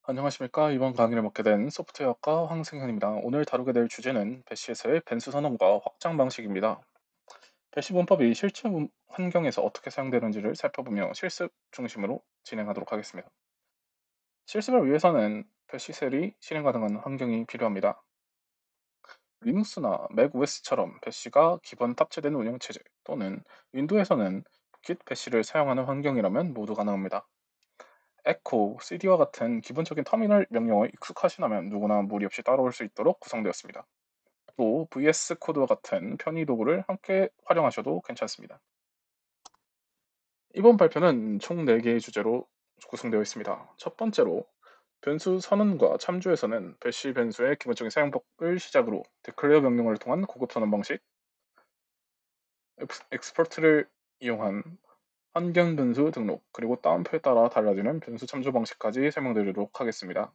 안녕하십니까. 이번 강의를 맡게 된 소프트웨어학과 황승현입니다. 오늘 다루게 될 주제는 배시에서의 변수 선언과 확장 방식입니다. 배시 문법이 실제 환경에서 어떻게 사용되는지를 살펴보며 실습 중심으로 진행하도록 하겠습니다. 실습을 위해서는 배시셀이 실행 가능한 환경이 필요합니다. 리눅스나 맥 OS처럼 배시가 기본 탑재된 운영체제 또는 윈도우에서는 Git 배시를 사용하는 환경이라면 모두 가능합니다. 에코, cd와 같은 기본적인 터미널 명령어에 익숙하시다면 누구나 무리 없이 따라올 수 있도록 구성되었습니다. 또 VS 코드와 같은 편의 도구를 함께 활용하셔도 괜찮습니다. 이번 발표는 총 4개의 주제로 구성되어 있습니다. 첫 번째로 변수 선언과 참조에서는 배시 변수의 기본적인 사용법을 시작으로 declare 명령어를 통한 고급 선언 방식, 엑스퍼트를 이용한 환경 변수 등록, 그리고 다운표에 따라 달라지는 변수 참조 방식까지 설명드리도록 하겠습니다.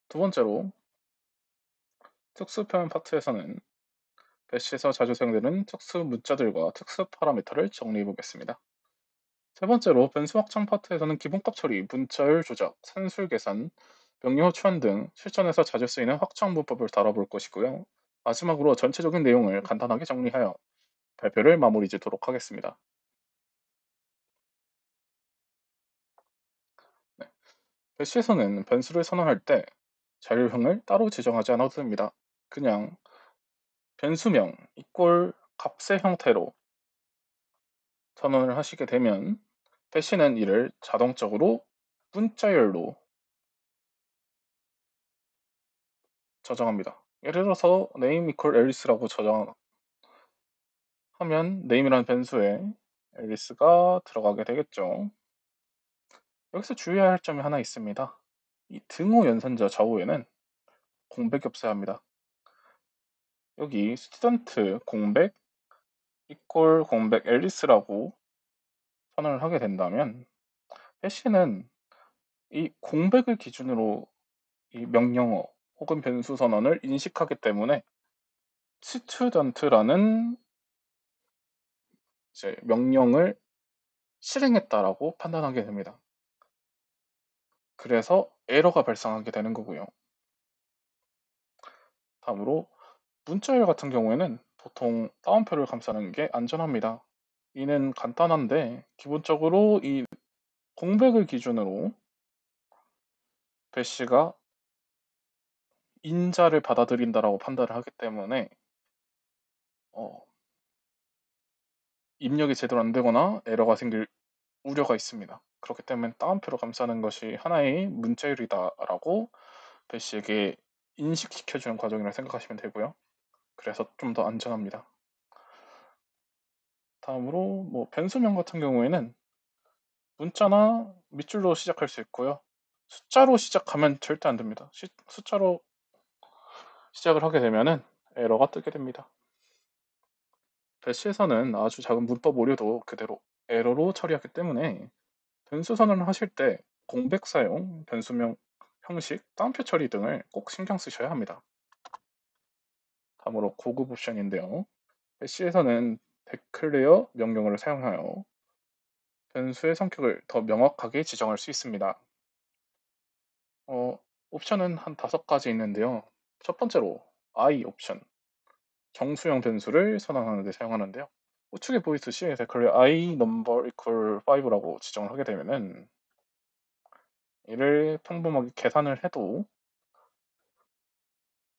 두 번째로 특수 표현 파트에서는 배시에서 자주 사용되는 특수 문자들과 특수 파라미터를 정리해 보겠습니다. 세 번째로 변수 확장 파트에서는 기본값 처리, 문자열 조작, 산술 계산, 명령어 초안 등 실전에서 자주 쓰이는 확장 문법을 다뤄볼 것이고요. 마지막으로 전체적인 내용을 간단하게 정리하여 발표를 마무리 짓도록 하겠습니다. 네. 배시에서는 변수를 선언할 때 자료형을 따로 지정하지 않아도 됩니다. 그냥 변수명 값의 형태로 선언을 하시게 되면 배시는 이를 자동적으로 문자열로 저장합니다. 예를 들어서 name Alice라고 저장하면 name이라는 변수에 Alice가 들어가게 되겠죠. 여기서 주의해야 할 점이 하나 있습니다. 이 등호 연산자 좌우에는 공백이 없어야 합니다. 여기 student 공백 공백 Alice라고 선언을 하게 된다면 배시는 이 공백을 기준으로 이 명령어 혹은 변수 선언을 인식하기 때문에 student라는 이제 명령을 실행했다라고 판단하게 됩니다. 그래서 에러가 발생하게 되는 거고요. 다음으로 문자열 같은 경우에는 보통 따옴표를 감싸는 게 안전합니다. 이는 간단한데 기본적으로 이 공백을 기준으로 배시가 인자를 받아들인다라고 판단을 하기 때문에 입력이 제대로 안 되거나 에러가 생길 우려가 있습니다. 그렇기 때문에 따옴표로 감싸는 것이 하나의 문자열이다라고 배시에게 인식시켜주는 과정이라고 생각하시면 되고요. 그래서 좀 더 안전합니다. 다음으로 변수명 같은 경우에는 문자나 밑줄로 시작할 수 있고요. 숫자로 시작하면 절대 안 됩니다. 숫자로 시작을 하게 되면은 에러가 뜨게 됩니다. 배시에서는 아주 작은 문법 오류도 그대로 에러로 처리하기 때문에 변수 선언을 하실 때 공백 사용, 변수명 형식, 따옴표 처리 등을 꼭 신경 쓰셔야 합니다. 다음으로 고급 옵션인데요. 배시에서는 declare 명령어를 사용하여 변수의 성격을 더 명확하게 지정할 수 있습니다. 옵션은 한 5가지 있는데요. 첫 번째로 I 옵션, 정수형 변수를 선언하는 데 사용하는데요. 우측에 보이듯이 declare I number equal 5라고 지정을 하게 되면은 이를 평범하게 계산을 해도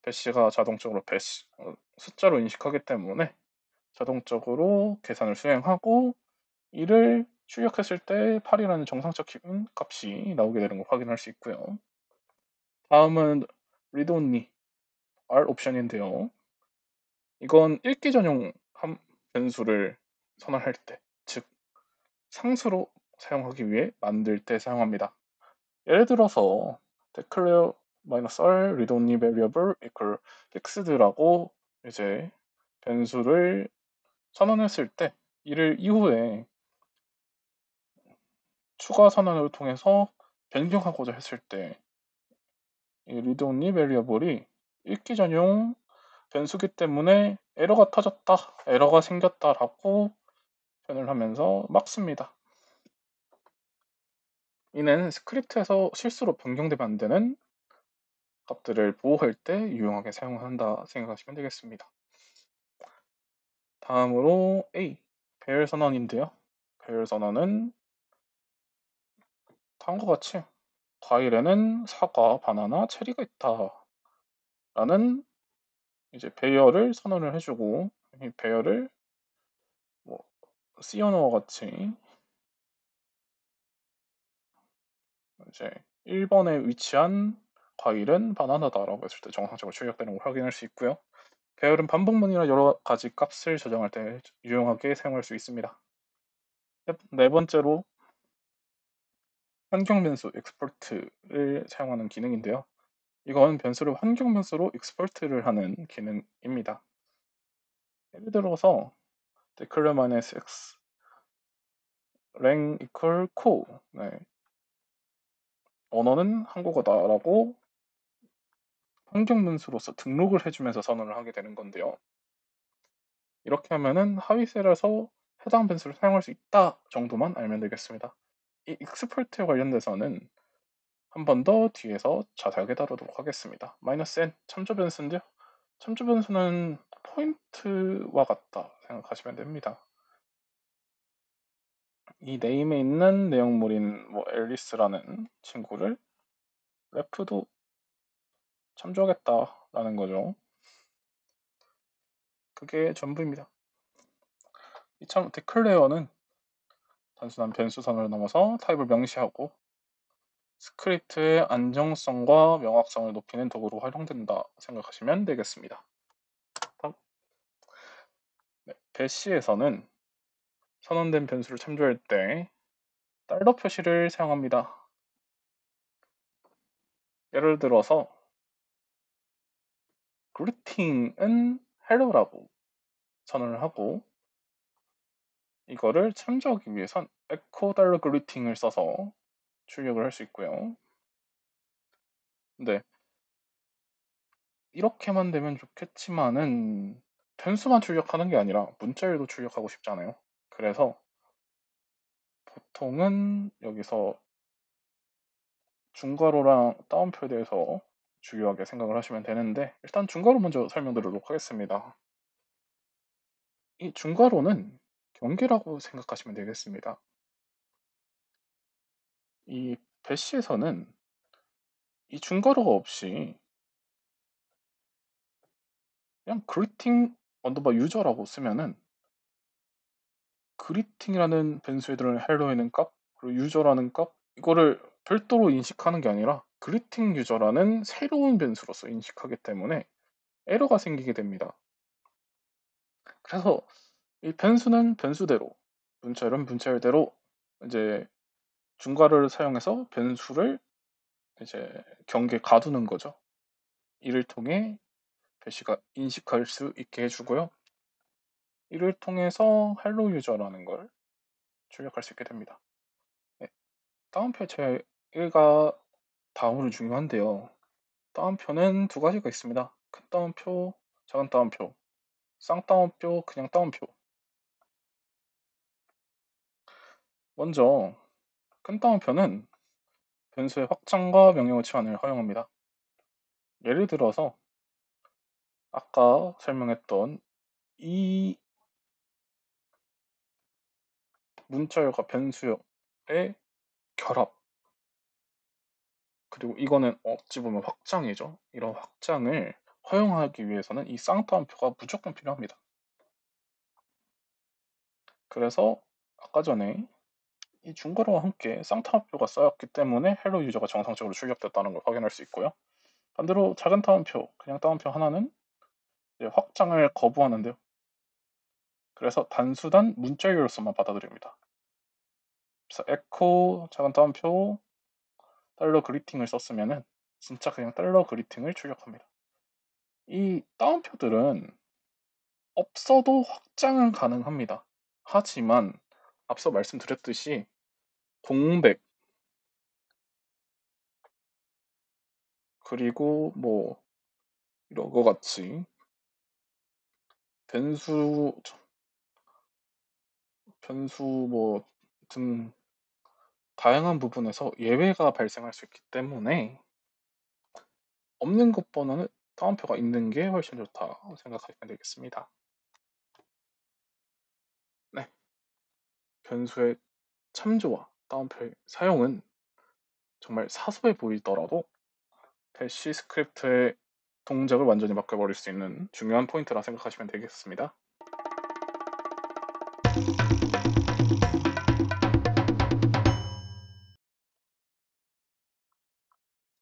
배시가 자동적으로 숫자로 인식하기 때문에 자동적으로 계산을 수행하고 이를 출력했을 때 8이라는 정상적 값이 나오게 되는 걸 확인할 수 있고요. 다음은 read only R 옵션인데요. 이건 읽기 전용 변수를 선언할 때, 즉 상수로 사용하기 위해 만들 때 사용합니다. 예를 들어서 declare -r read only variable equal fixed라고 이제 변수를 선언했을 때 이를 이후에 추가 선언을 통해서 변경하고자 했을 때 이 read only variable이 읽기 전용 변수기 때문에 에러가 터졌다, 에러가 생겼다라고 표현을 하면서 막습니다. 이는 스크립트에서 실수로 변경되면 안 되는 값들을 보호할 때 유용하게 사용한다 생각하시면 되겠습니다. 다음으로 A, 배열 선언인데요. 배열 선언은 다음과 같이 과일에는 사과, 바나나, 체리가 있다 라는 이제 배열을 선언을 해주고, 이 배열을 뭐 시어너와 같이 이제 1번에 위치한 과일은 바나나다라고 했을 때 정상적으로 출력되는 걸 확인할 수 있고요. 배열은 반복문이나 여러 가지 값을 저장할 때 유용하게 사용할 수 있습니다. 네 번째로 환경 변수 export를 사용하는 기능인데요. 이건 변수를 환경 변수로 export를 하는 기능입니다. 예를 들어서 declare-x 랭 equal 코, 네. 언어는 한국어다라고 환경 변수로서 등록을 해주면서 선언을 하게 되는 건데요. 이렇게 하면은 하위 셀에서 해당 변수를 사용할 수 있다 정도만 알면 되겠습니다. 이 익스포트에 관련돼서는 한 번 더 뒤에서 자세하게 다루도록 하겠습니다. -n 참조 변수인데요. 참조 변수는 포인트와 같다 생각하시면 됩니다. 이 네임에 있는 내용물인 뭐 앨리스라는 친구를 레프도 참조하겠다라는 거죠. 그게 전부입니다. 이 참 declare는 단순한 변수선을 넘어서 타입을 명시하고 스크립트의 안정성과 명확성을 높이는 도구로 활용된다 생각하시면 되겠습니다. 다음, 네, 배시에서는 선언된 변수를 참조할 때 달러 표시를 사용합니다. 예를 들어서 greeting은 hello라고 선언을 하고 이거를 참조하기 위해선 echo 달러 greeting을 써서 출력을 할 수 있고요. 네, 이렇게만 되면 좋겠지만은 변수만 출력하는 게 아니라 문자열도 출력하고 싶잖아요. 그래서 보통은 여기서 중괄호랑 따옴표에 대해서 중요하게 생각을 하시면 되는데 일단 중괄호 먼저 설명드리도록 하겠습니다. 이 중괄호는 경계라고 생각하시면 되겠습니다. 이 배시에서는 이 중괄호가 없이 그냥 greeting 언더바 유저라고 쓰면은 greeting이라는 변수에 들어있는 hello에는 값, 그리고 유저라는 값 이거를 별도로 인식하는 게 아니라 greeting 유저라는 새로운 변수로서 인식하기 때문에 에러가 생기게 됩니다. 그래서 이 변수는 변수대로, 문자열은 문자열대로 이제 중괄호를 사용해서 변수를 이제 경계에 가두는 거죠. 이를 통해 배시가 인식할 수 있게 해주고요. 이를 통해서 hello 유저라는 걸 출력할 수 있게 됩니다. 네, 따옴표 제가 다음으로 중요한데요. 따옴표는 두 가지가 있습니다. 큰 따옴표, 작은 따옴표, 쌍따옴표, 그냥 따옴표. 먼저 큰 따옴표는 변수의 확장과 명령어 치환을 허용합니다. 예를 들어서 아까 설명했던 이 문자열과 변수열의 결합, 그리고 이거는 어찌 보면 확장이죠. 이런 확장을 허용하기 위해서는 이 쌍따옴표가 무조건 필요합니다. 그래서 아까 전에 이 중괄호와 함께 쌍따옴표가 쌓였기 때문에 헬로 유저가 정상적으로 출력됐다는 걸 확인할 수 있고요. 반대로 작은 따옴표, 그냥 따옴표 하나는 이제 확장을 거부하는데요. 그래서 단수단 문자열로서만 받아들입니다. 그래서 에코 작은 따옴표 달러 그리팅을 썼으면은 진짜 그냥 달러 그리팅을 출력합니다. 이 따옴표들은 없어도 확장은 가능합니다. 하지만 앞서 말씀드렸듯이 공백 그리고 뭐 이런 거 같이 변수 뭐 등 다양한 부분에서 예외가 발생할 수 있기 때문에 없는 것보다는 따옴표가 있는 게 훨씬 좋다 생각하시면 되겠습니다. 네. 변수의 참조와 따옴표의 사용은 정말 사소해 보이더라도 배시 스크립트의 동작을 완전히 바꿔버릴 수 있는 중요한 포인트라 생각하시면 되겠습니다.